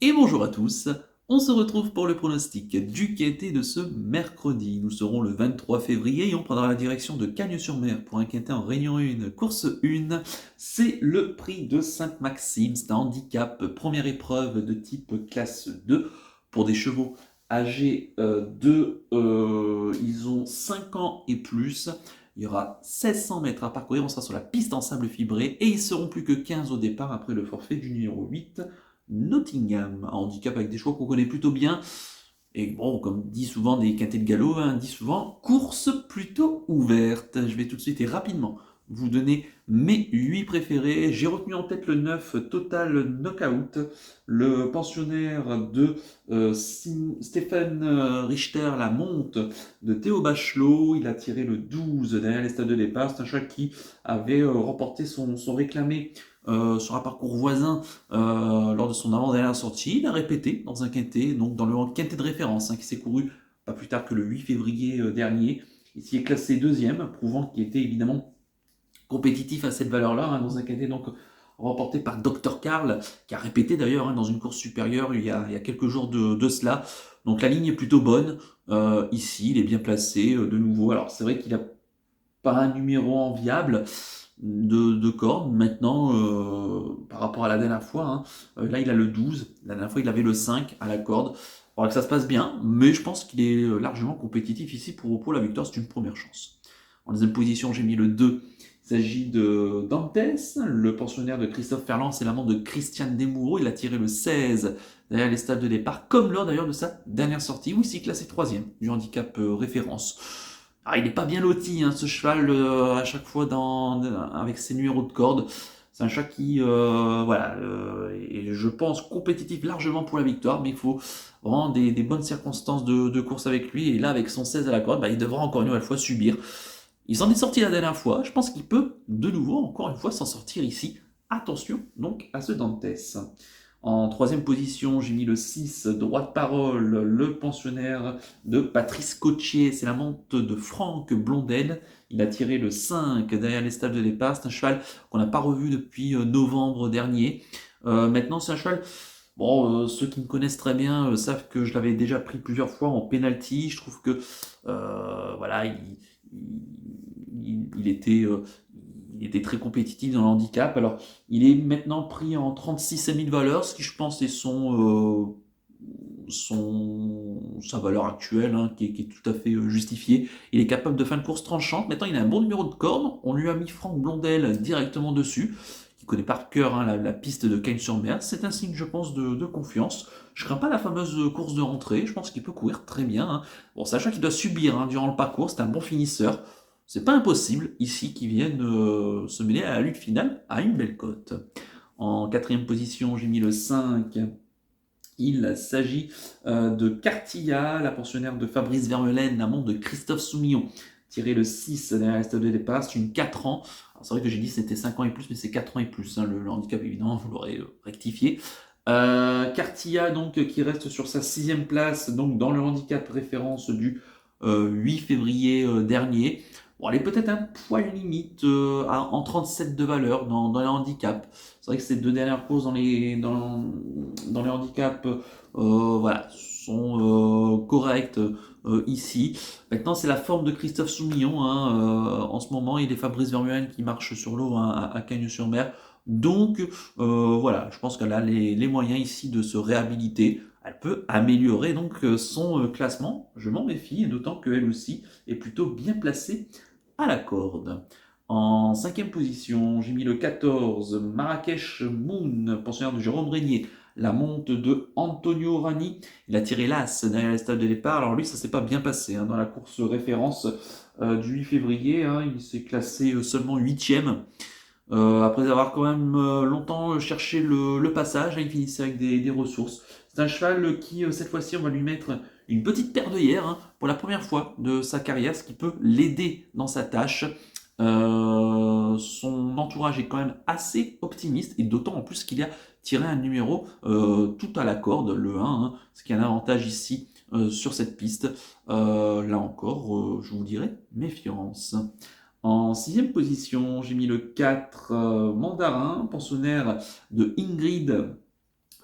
Et bonjour à tous, on se retrouve pour le pronostic du quintet de ce mercredi. Nous serons le 23 février et on prendra la direction de Cagnes-sur-Mer pour un quintet en Réunion 1, course 1. C'est le prix de Sainte-Maxime, c'est un handicap, première épreuve de type classe 2 pour des chevaux âgés ils ont 5 ans et plus. Il y aura 1600 mètres à parcourir, on sera sur la piste en sable fibré et ils seront plus que 15 au départ après le forfait du numéro 8. Nottingham, un handicap avec des chevaux qu'on connaît plutôt bien. Et bon, comme dit souvent des quintets de galop, dit souvent course plutôt ouverte. Je vais tout de suite et rapidement vous donner mes 8 préférés. J'ai retenu en tête le 9 Total Knockout, le pensionnaire de Stéphane Richter, la monte de Théo Bachelot. Il a tiré le 12 derrière les stades de départ. C'est un cheval qui avait remporté son réclamé sur un parcours voisin lors de son avant-dernière sortie. Il a répété dans un quintet, donc dans le quintet de référence, qui s'est couru pas plus tard que le 8 février dernier. Il s'y est classé deuxième, prouvant qu'il était évidemment compétitif à cette valeur-là, dans un quintet donc remporté par Dr Karl, qui a répété d'ailleurs dans une course supérieure il y a quelques jours de cela. Donc la ligne est plutôt bonne. Ici, il est bien placé de nouveau. Alors c'est vrai qu'il n'a pas un numéro enviable de cordes. Maintenant, par rapport à la dernière fois, là il a le 12. La dernière fois il avait le 5 à la corde. Alors que ça se passe bien, mais je pense qu'il est largement compétitif ici pour la victoire. C'est une première chance. En deuxième position, j'ai mis le 2. Il s'agit de Dantes, le pensionnaire de Christophe Ferland, c'est l'amant de Christian Desmoureaux. Il a tiré le 16 derrière les stades de départ, comme lors d'ailleurs de sa dernière sortie, où il s'est classé 3e du handicap référence. Alors, il n'est pas bien loti, ce cheval, à chaque fois avec ses numéros de corde. C'est un chat qui, est, je pense, compétitif largement pour la victoire, mais il faut vraiment des bonnes circonstances de course avec lui. Et là, avec son 16 à la corde, il devra encore une nouvelle fois subir. Il s'en est sorti la dernière fois. Je pense qu'il peut de nouveau, encore une fois, s'en sortir ici. Attention donc à ce Dantes. En troisième position, j'ai mis le 6, droit de parole, le pensionnaire de Patrice Cochier. C'est la monte de Franck Blondel. Il a tiré le 5 derrière les stables de départ. C'est un cheval qu'on n'a pas revu depuis novembre dernier. Maintenant, c'est un cheval. Bon, ceux qui me connaissent très bien savent que je l'avais déjà pris plusieurs fois en penalty. Je trouve que voilà, il était très compétitif dans le handicap. Alors, il est maintenant pris en 36 000 valeurs, ce qui je pense est sa valeur actuelle, qui est tout à fait justifiée. Il est capable de faire une course tranchante. Maintenant, il a un bon numéro de corde. On lui a mis Franck Blondel directement dessus, qui connaît par cœur la piste de Cagnes-sur-Mer. C'est un signe, je pense, de confiance. Je crains pas la fameuse course de rentrée. Je pense qu'il peut courir très bien. Bon, sachant qu'il doit subir durant le parcours. C'est un bon finisseur. C'est pas impossible ici qu'il vienne se mêler à la lutte finale à une belle cote. En quatrième position, j'ai mis le 5. Il s'agit de Cartilla, la pensionnaire de Fabrice Vermeulen, la montre de Christophe Soumillon. Tiré le 6 derrière la stade de départ, c'est une 4 ans. C'est vrai que j'ai dit que c'était 5 ans et plus, mais c'est 4 ans et plus. Le handicap, évidemment, vous l'aurez rectifié. Cartilla, donc, qui reste sur sa 6e place, donc dans le handicap référence du 8 février dernier. Bon, elle est peut-être un poil limite en 37 de valeur dans les handicaps. C'est vrai que ces deux dernières courses dans les handicaps sont correctes ici. Maintenant, c'est la forme de Christophe Soumillon. En ce moment, il est Fabrice Vermeulen qui marche sur l'eau à Cagnes-sur-Mer. Donc, je pense qu'elle a les moyens ici de se réhabiliter. Elle peut améliorer donc son classement. Je m'en méfie, d'autant qu'elle aussi est plutôt bien placée à la corde. En cinquième position, j'ai mis le 14, Marrakech Moon, pensionnaire de Jérôme Régnier. La monte de Antonio Rani. Il a tiré l'as derrière les stades de départ. Alors lui, ça s'est pas bien passé dans la course référence du 8 février. Il s'est classé seulement 8e. Après avoir quand même longtemps cherché le passage, il finissait avec des ressources. C'est un cheval qui, cette fois-ci, on va lui mettre une petite paire d'œillères pour la première fois de sa carrière, ce qui peut l'aider dans sa tâche. Son entourage est quand même assez optimiste, et d'autant en plus qu'il a tiré un numéro tout à la corde, le 1, ce qui est un avantage ici sur cette piste. Là encore, je vous dirais méfiance. En sixième position, j'ai mis le 4 Mandarin, pensionnaire de Ingrid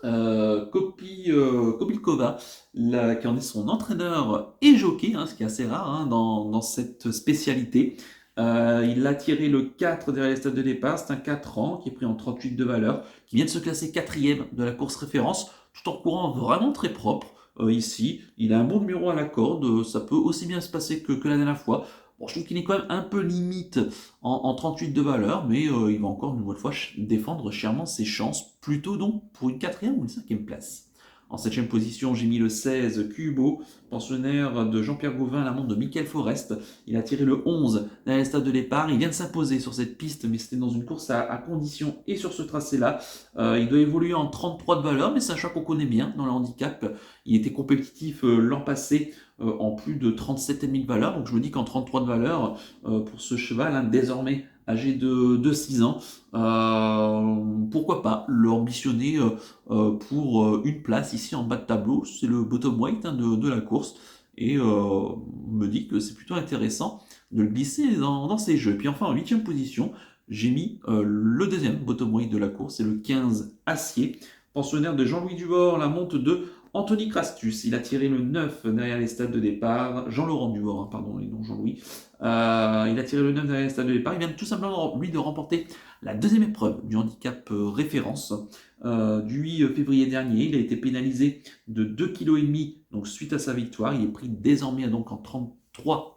Kobilkova, qui en est son entraîneur et jockey, hein, ce qui est assez rare hein, dans cette spécialité. Il a tiré le 4 derrière les stades de départ, c'est un 4 ans qui est pris en 38 de valeur, qui vient de se classer quatrième de la course référence, tout en courant vraiment très propre. Ici, il a un bon numéro à la corde, ça peut aussi bien se passer que la dernière fois. Bon, je trouve qu'il est quand même un peu limite en 38 de valeur, mais il va encore une nouvelle fois défendre chèrement ses chances, plutôt donc pour une quatrième ou une cinquième place. En septième position, j'ai mis le 16, Cubo, pensionnaire de Jean-Pierre Gauvin, l'amant de Michael Forest. Il a tiré le 11 dans les stade de départ. Il vient de s'imposer sur cette piste, mais c'était dans une course à condition et sur ce tracé-là. Il doit évoluer en 33 de valeur, mais c'est un choix qu'on connaît bien dans le handicap. Il était compétitif l'an passé en plus de 37,5 de valeur. Donc je me dis qu'en 33 de valeur, pour ce cheval, hein, désormais âgé de 6 ans, pourquoi pas l'ambitionner pour une place ici en bas de tableau. C'est le bottom weight hein, de la course. Et me dit que c'est plutôt intéressant de le glisser dans ces jeux. Et puis enfin en 8e position, j'ai mis le deuxième bottom weight de la course, c'est le 15 Acier, pensionnaire de Jean-Louis Duvort, la monte de Anthony Crastus. Il a tiré le 9 derrière les stades de départ. Jean-Laurent Duvort, hein, pardon, et non Jean-Louis. Il a tiré le 9 derrière les stades de départ. Il vient tout simplement, lui, de remporter la deuxième épreuve du handicap référence du 8 février dernier. Il a été pénalisé de 2,5 kg donc suite à sa victoire. Il est pris désormais donc en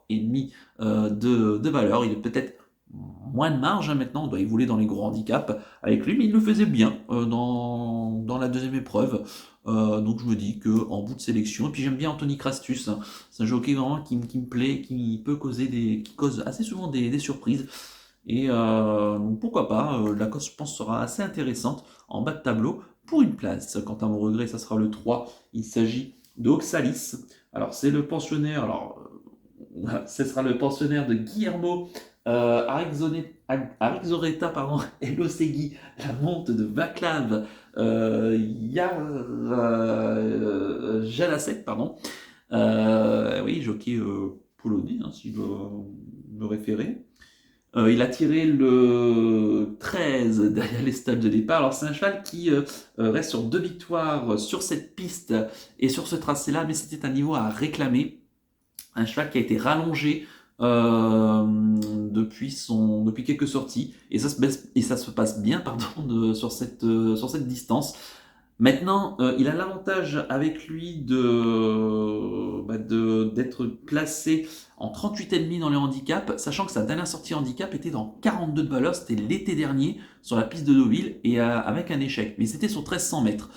33,5 de valeur. Il est peut-être moins de marge hein, maintenant, on doit évoluer dans les gros handicaps avec lui, mais il le faisait bien dans la deuxième épreuve. Donc je me dis qu'en bout de sélection, et puis j'aime bien Anthony Crastus, hein. C'est un jockey vraiment qui me plaît, qui cause assez souvent des surprises. Et donc pourquoi pas, la course je pense sera assez intéressante en bas de tableau pour une place. Quant à mon regret, ça sera le 3, il s'agit de Oxalis. Alors c'est le pensionnaire, ce sera le pensionnaire de Guillermo Arixoreta Elosegui, la monte de Vaclav Jalasek, pardon. Oui, jockey polonais, hein, si je dois me référer. Il a tiré le 13 derrière les stades de départ. Alors c'est un cheval qui reste sur 2 victoires sur cette piste et sur ce tracé-là, mais c'était un niveau à réclamer. Un cheval qui a été rallongé depuis quelques sorties et ça se passe bien sur cette distance. Maintenant, il a l'avantage avec lui d'être placé en 38,5 dans les handicaps, sachant que sa dernière sortie handicap était dans 42 de valeur, c'était l'été dernier sur la piste de Deauville et avec un échec. Mais c'était sur 1300 mètres.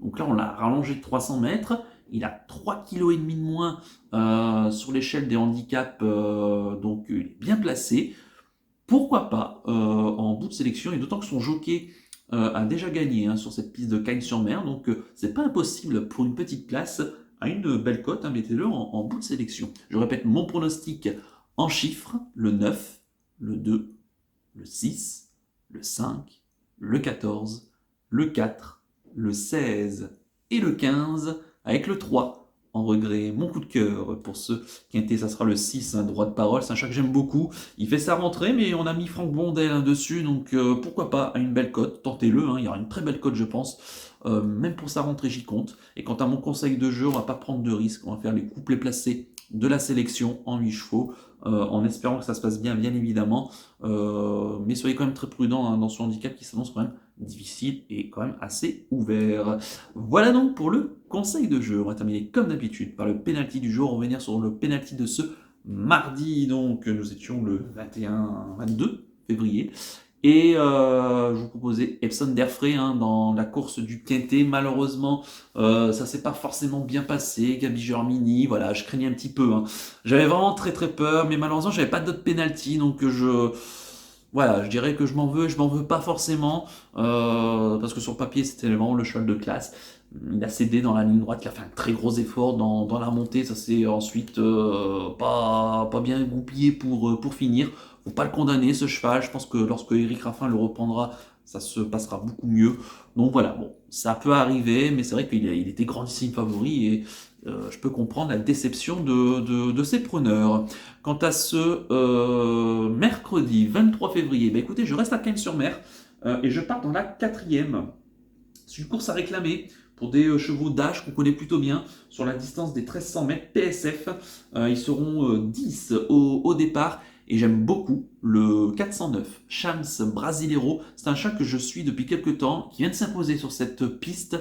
Donc là, on l'a rallongé de 300 mètres. Il a 3,5 kg de moins sur l'échelle des handicaps, donc il est bien placé. Pourquoi pas en bout de sélection, et d'autant que son jockey a déjà gagné hein, sur cette piste de Cagnes-sur-Mer, donc c'est pas impossible pour une petite place à une belle cote, hein, mettez-le en bout de sélection. Je répète mon pronostic en chiffres, le 9, le 2, le 6, le 5, le 14, le 4, le 16 et le 15, avec le 3 en regret. Mon coup de cœur pour ce quintet, ça sera le 6, hein, droit de parole, c'est un chat que j'aime beaucoup. Il fait sa rentrée, mais on a mis Franck Blondel hein, dessus, donc pourquoi pas à une belle cote, tentez-le, hein, il y aura une très belle cote je pense. Même pour sa rentrée j'y compte. Et quant à mon conseil de jeu, on va pas prendre de risques, on va faire les couplets placés de la sélection en 8 chevaux, en espérant que ça se passe bien, bien évidemment. Mais soyez quand même très prudent hein, dans ce handicap qui s'annonce quand même difficile et quand même assez ouvert. Voilà donc pour le conseil de jeu. On va terminer comme d'habitude par le penalty du jour. On va venir sur le penalty de ce mardi. Donc nous étions le 22 février. Et je vous proposais Epson Derfray hein, dans la course du quintet. Malheureusement, ça s'est pas forcément bien passé. Gabi Germini, voilà, je craignais un petit peu. Hein. J'avais vraiment très très peur, mais malheureusement, j'avais pas d'autres penalty, donc voilà, je dirais que je m'en veux pas forcément, parce que sur le papier, c'était vraiment le cheval de classe. Il a cédé dans la ligne droite, il a fait un très gros effort dans la montée, ça s'est ensuite pas bien goupillé pour finir. Faut pas le condamner ce cheval, je pense que lorsque Eric Raffin le reprendra, ça se passera beaucoup mieux. Donc voilà, bon, ça peut arriver, mais c'est vrai qu'il était grandissime favori et je peux comprendre la déception de ses preneurs. Quant à ce mercredi 23 février, bah écoutez, je reste à Cagnes-sur-Mer et je pars dans la quatrième C'est une course à réclamer pour des chevaux d'âge qu'on connaît plutôt bien sur la distance des 1300 mètres PSF. Ils seront 10 au départ. Et j'aime beaucoup le 409 Shams Brasileiro. C'est un chat que je suis depuis quelques temps, qui vient de s'imposer sur cette piste.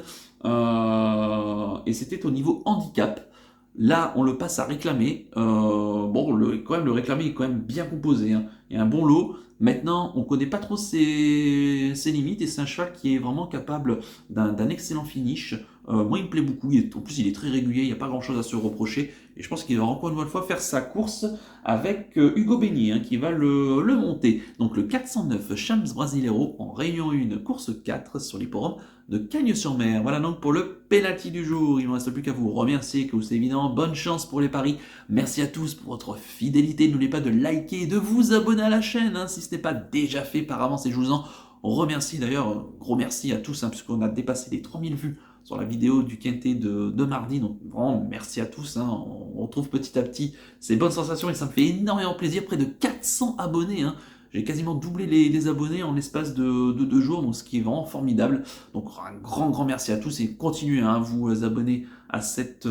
Et c'était au niveau handicap. Là, on le passe à réclamer. Bon, le réclamer est quand même bien composé, hein. Il y a un bon lot. Maintenant, on ne connaît pas trop ses limites et c'est un cheval qui est vraiment capable d'un excellent finish. Moi, il me plaît beaucoup. En plus, il est très régulier. Il n'y a pas grand-chose à se reprocher. Et je pense qu'il va encore une fois faire sa course avec Hugo Beignet, hein, qui va le monter. Donc, le 409 Shams Brasileiro en Réunion 1, course 4 sur l'hipporome de Cagnes-sur-Mer. Voilà donc pour le penalty du jour. Il ne me reste plus qu'à vous remercier, que c'est évidemment bonne chance pour les paris. Merci à tous pour votre fidélité. N'oubliez pas de liker et de vous abonner à la chaîne, hein, si ce n'est pas déjà fait par avance. Et je vous en remercie d'ailleurs. Gros merci à tous, hein, puisqu'on a dépassé les 3000 vues sur la vidéo du Quintet de mardi. Donc vraiment merci à tous. Hein. On retrouve petit à petit ces bonnes sensations et ça me fait énormément plaisir. Près de 400 abonnés. Hein. J'ai quasiment doublé les abonnés en l'espace de 2 jours, donc ce qui est vraiment formidable. Donc un grand merci à tous et continuez à vous abonner à cette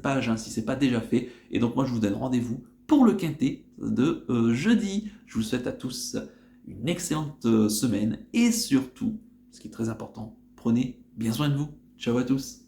page, hein, si ce n'est pas déjà fait. Et donc moi je vous donne rendez-vous pour le Quintet de jeudi. Je vous souhaite à tous une excellente semaine et surtout, ce qui est très important, prenez bien soin de vous. Ciao à tous.